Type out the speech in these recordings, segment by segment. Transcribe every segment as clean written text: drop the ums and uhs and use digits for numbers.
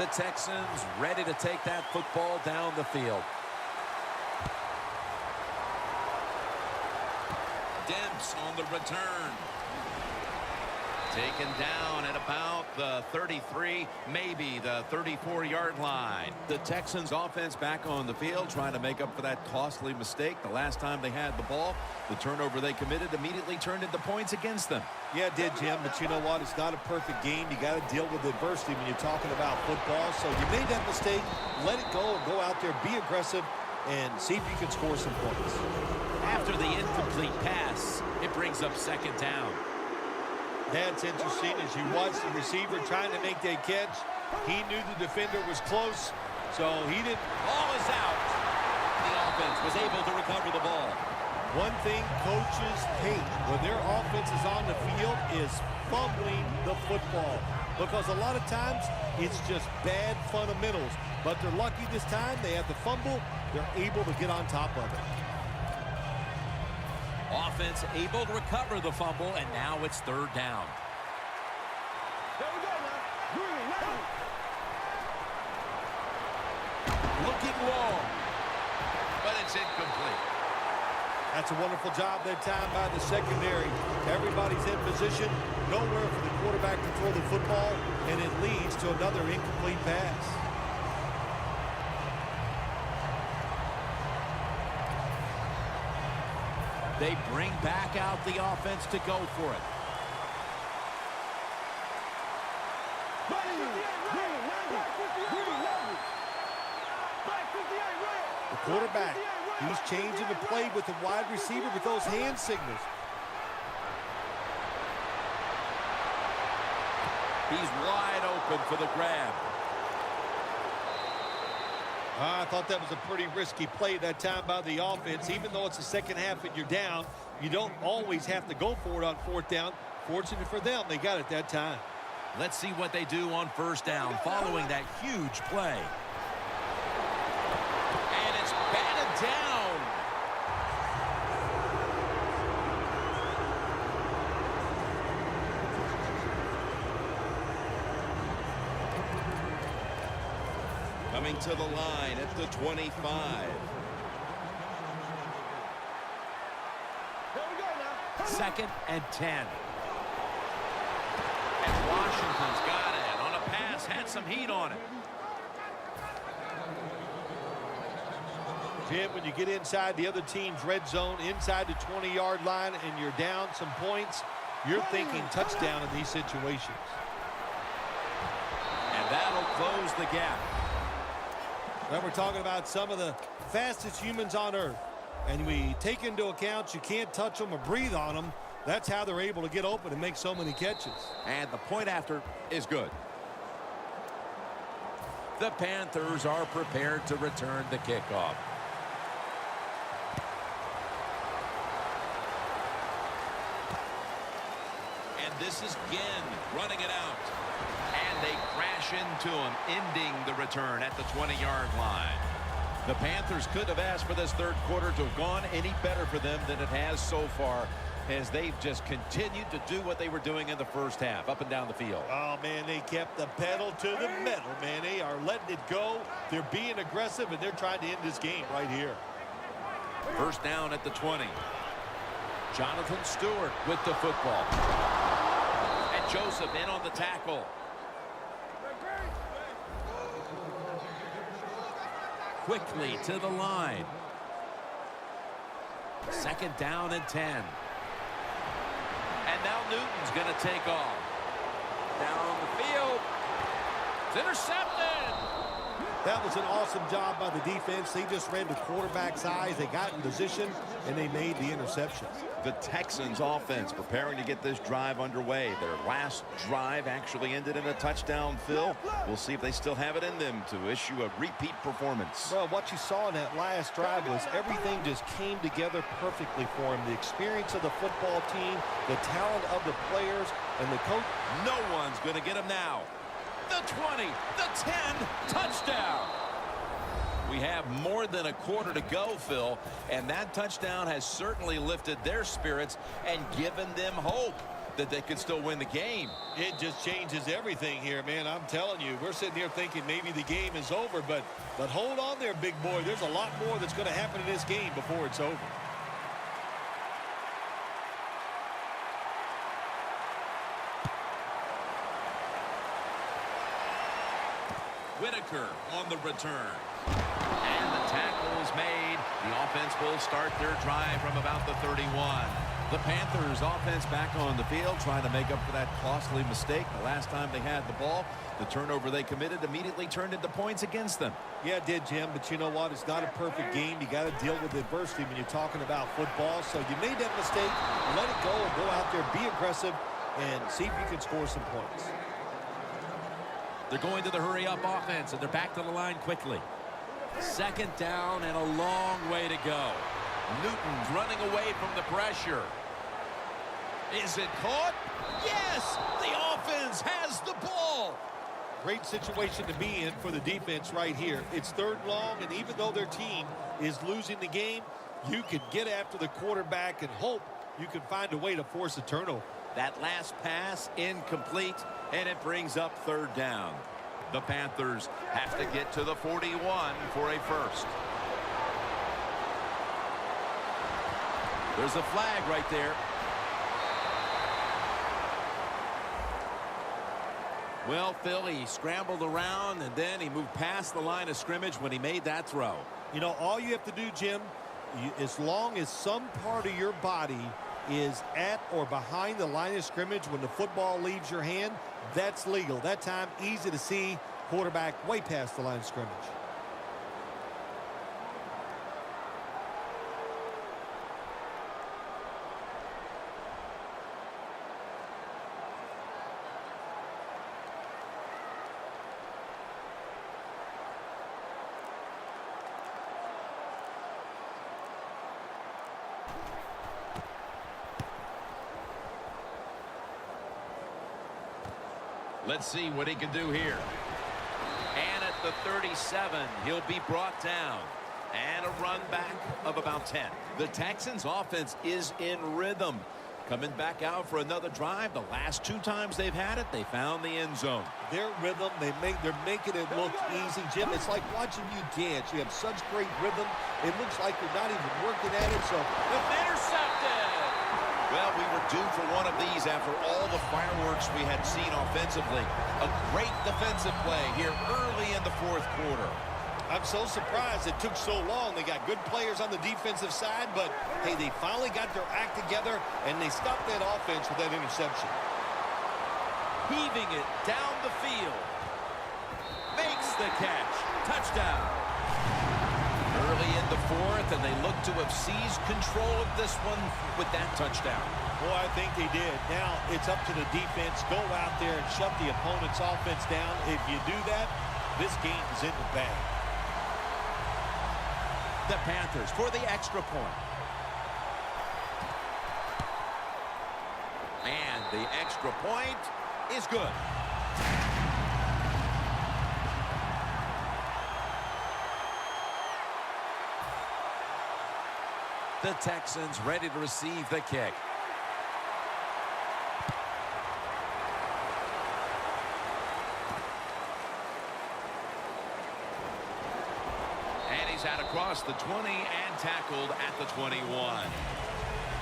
The Texans ready to take that football down the field. Demps on the return. Taken down at about the 33, maybe the 34-yard line. The Texans offense back on the field trying to make up for that costly mistake. The last time they had the ball, the turnover they committed immediately turned into points against them. Yeah, it did, Jim, but you know what? It's not a perfect game. You got to deal with adversity when you're talking about football. So you made that mistake, let it go, and go out there, be aggressive, and see if you can score some points. After the incomplete pass, it brings up second down. That's interesting. As you watch the receiver trying to make that catch, he knew the defender was close, so he didn't. Ball is out. The offense was able to recover the ball. One thing coaches hate when their offense is on the field is fumbling the football, because a lot of times it's just bad fundamentals. But they're lucky this time. They have the fumble. They're able to get on top of it. Offense able to recover the fumble, and now it's third down. There we go now. Green, now. Looking long, but it's incomplete. That's a wonderful job that time by the secondary. Everybody's in position, nowhere for the quarterback to throw the football, and it leads to another incomplete pass. They bring back out the offense to go for it. The quarterback, he's changing the play with the wide receiver with those hand signals. He's wide open for the grab. I thought that was a pretty risky play that time by the offense. Even though it's the second half and you're down, you don't always have to go for it on fourth down. Fortunate for them, they got it that time. Let's see what they do on first down following that huge play. And it's batted down. Coming to the line at the 25. Second and 10. And Washington's got it on a pass, had some heat on it. Jim, when you get inside the other team's red zone, inside the 20-yard line, and you're down some points, you're thinking touchdown in these situations. And that'll close the gap. Well, we're talking about some of the fastest humans on earth. And we take into account you can't touch them or breathe on them. That's how they're able to get open and make so many catches. And the point after is good. The Panthers are prepared to return the kickoff. And this is Ginn running it out. And they crash into him, ending the return at the 20-yard line. The Panthers couldn't have asked for this third quarter to have gone any better for them than it has so far, as they've just continued to do what they were doing in the first half, up and down the field. Oh, man, they kept the pedal to the metal, man. They are letting it go. They're being aggressive, and they're trying to end this game right here. First down at the 20. Jonathan Stewart with the football. And Joseph in on the tackle. Quickly to the line. Second down and 10. And now Newton's going to take off. Down the field. It's intercepted. That was an awesome job by the defense. They just read the quarterback's eyes. They got in position, and they made the interception. The Texans offense preparing to get this drive underway. Their last drive actually ended in a touchdown, Phil. We'll see if they still have it in them to issue a repeat performance. Well, what you saw in that last drive was everything just came together perfectly for him. The experience of the football team, the talent of the players, and the coach. No one's going to get him now. The 20, the 10, touchdown. We have more than a quarter to go, Phil, and that touchdown has certainly lifted their spirits and given them hope. that they could still win the game. It just changes everything here, man. I'm telling you, we're sitting here thinking maybe the game is over, but hold on there, big boy. There's a lot more that's going to happen in this game before it's over. Whitaker on the return. And the tackle is made. The offense will start their drive from about the 31. The Panthers offense back on the field trying to make up for that costly mistake. The last time they had the ball, the turnover they committed immediately turned into points against them. Yeah, it did, Jim, but you know what? It's not a perfect game. You got to deal with adversity when you're talking about football. So you made that mistake, let it go, and go out there, be aggressive, and see if you can score some points. They're going to the hurry-up offense, and they're back to the line quickly. Second down and a long way to go. Newton's running away from the pressure. Is it caught? Yes! The offense has the ball. Great situation to be in for the defense right here. It's third and long, and even though their team is losing the game, you can get after the quarterback and hope you can find a way to force a turnover. That last pass incomplete, and it brings up third down. The Panthers have to get to the 41 for a first. There's a flag right there. Well, Phil, he scrambled around, and then he moved past the line of scrimmage when he made that throw. You know, all you have to do, Jim, as long as some part of your body is at or behind the line of scrimmage when the football leaves your hand, that's legal. That time, easy to see, quarterback way past the line of scrimmage. Let's see what he can do here. And at the 37, he'll be brought down. And a run back of about 10. The Texans offense is in rhythm. Coming back out for another drive. The last two times they've had it, they found the end zone. Their rhythm, they're making it look easy, Jim. It's like watching you dance. You have such great rhythm. It looks like you're not even working at it. So intercepted. Well, we were due for one of these after all the fireworks we had seen offensively. A great defensive play here early in the fourth quarter. I'm so surprised it took so long. They got good players on the defensive side, but, hey, they finally got their act together, and they stopped that offense with that interception. Heaving it down the field. Makes the catch. Touchdown. Early in the fourth, and they look to have seized control of this one with that touchdown. Boy, I think they did. Now it's up to the defense. Go out there and shut the opponent's offense down. If you do that, this game is in the bag. The Panthers for the extra point. And the extra point is good. The Texans ready to receive the kick. And he's out across the 20 and tackled at the 21.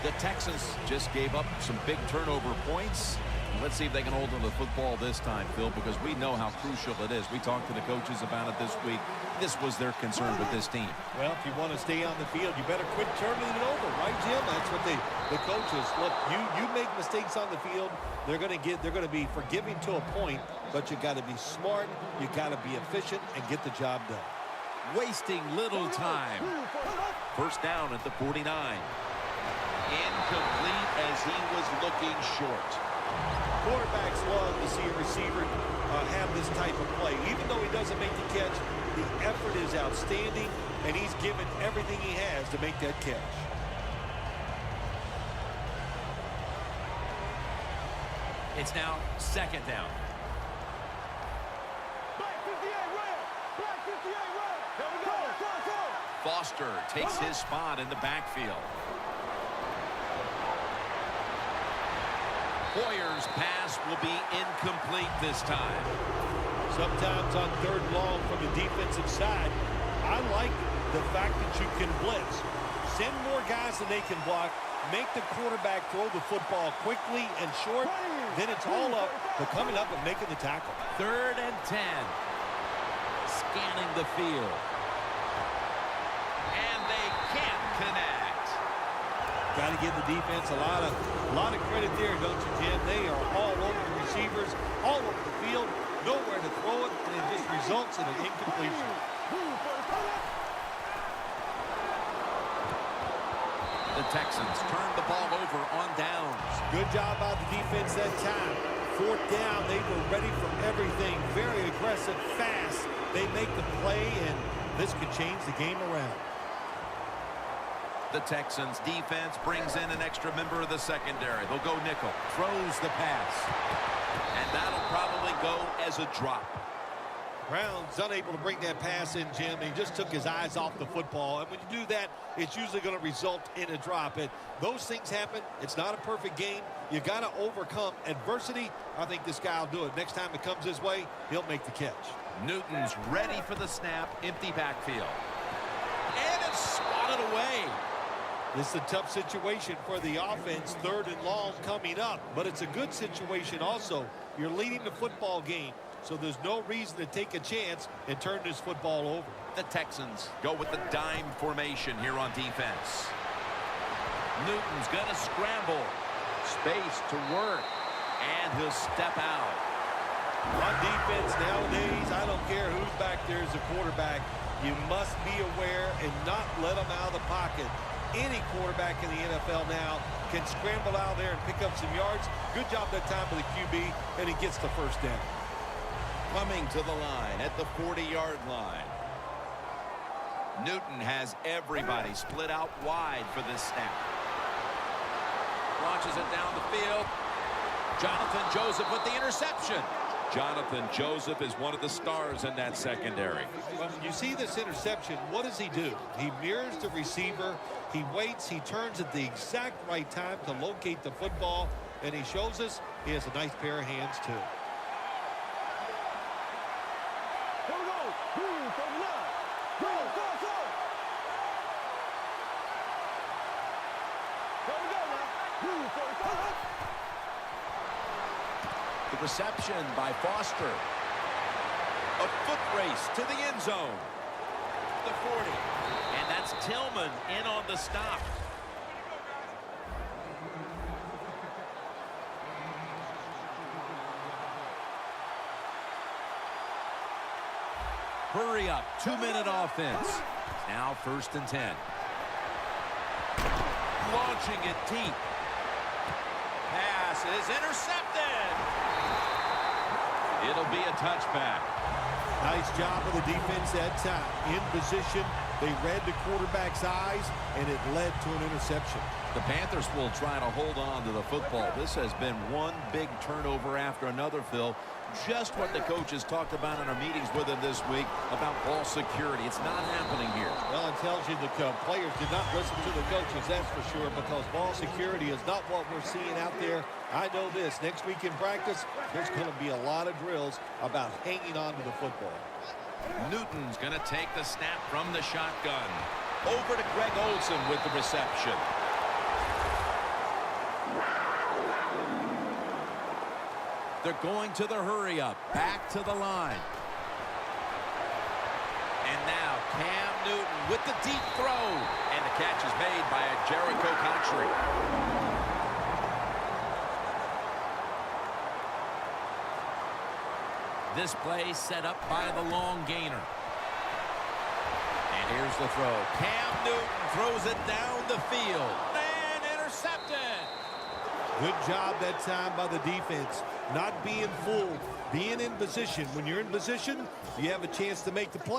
The Texans just gave up some big turnover points. Let's see if they can hold on to the football this time, Phil, because we know how crucial it is. We talked to the coaches about it this week. This was their concern with this team. Well, if you want to stay on the field, you better quit turning it over, right, Jim? That's what the coaches look. You make mistakes on the field, they're going to be forgiving to a point, but you got to be smart, you got to be efficient, and get the job done. Wasting little time. First down at the 49. Incomplete as he was looking short. Quarterbacks love to see a receiver have this type of play. Even though he doesn't make the catch, the effort is outstanding, and he's given everything he has to make that catch. It's now second down. Black 58 red. Black 58 red. There we go. Go. Foster takes his spot in the backfield. Hoyer's pass will be incomplete this time. Sometimes on 3rd and long from the defensive side, I like the fact that you can blitz. Send more guys than they can block. Make the quarterback throw the football quickly and short. Then it's all up to coming up and making the tackle. 3rd and 10. Scanning the field. And they can't connect. Got to give the defense a lot of credit there, don't you, Jim? They are all over the receivers, all over the field, nowhere to throw it, and it just results in an incompletion. The Texans turn the ball over on downs. Good job by the defense that time. 4th down, they were ready for everything. Very aggressive, fast. They make the play, and this could change the game around. The Texans defense brings in an extra member of the secondary. They'll go nickel. Throws the pass. And that'll probably go as a drop. Brown's unable to bring that pass in, Jim. He just took his eyes off the football. And when you do that, it's usually going to result in a drop. And those things happen. It's not a perfect game. You got to overcome adversity. I think this guy will do it. Next time it comes his way, he'll make the catch. Newton's ready for the snap. Empty backfield. And it's swatted away. This is a tough situation for the offense. 3rd and long coming up. But it's a good situation also. You're leading the football game. So there's no reason to take a chance and turn this football over. The Texans go with the dime formation here on defense. Newton's going to scramble. Space to work. And he'll step out. On defense nowadays, I don't care who's back there as a quarterback. You must be aware and not let them out of the pocket. Any quarterback in the NFL now can scramble out there and pick up some yards. Good job that time by the QB, and he gets the 1st down. Coming to the line at the 40-yard line. Newton has everybody split out wide for this snap. Launches it down the field. Jonathan Joseph with the interception. Jonathan Joseph is one of the stars in that secondary. Well, when you see this interception, what does he do? He mirrors the receiver. He waits. He turns at the exact right time to locate the football. And he shows us he has a nice pair of hands, too. Here we go. Green for the line. Green, go. Here we go now. Green for the line. The reception by Foster. A foot race to the end zone. The 40. And that's Tillman in on the stop. Hurry up. 2-minute offense. Now 1st and 10. Launching it deep. Pass is intercepted. It'll be a touchback. Nice job of the defense that time. In position, they read the quarterback's eyes, and it led to an interception. The Panthers will try to hold on to the football. This has been one big turnover after another, Phil. Just what the coaches talked about in our meetings with him this week about ball security. It's not happening here. Well, it tells you the players did not listen to the coaches, that's for sure, because ball security is not what we're seeing out there. I know this. Next week in practice, there's going to be a lot of drills about hanging on to the football. Newton's going to take the snap from the shotgun. Over to Greg Olsen with the reception. They're going to the hurry-up. Back to the line. And now Cam Newton with the deep throw. And the catch is made by a Jericho Country. This play set up by the long gainer. And here's the throw. Cam Newton throws it down the field. And intercepted. Good job that time by the defense. Not being fooled, being in position. When you're in position, you have a chance to make the play.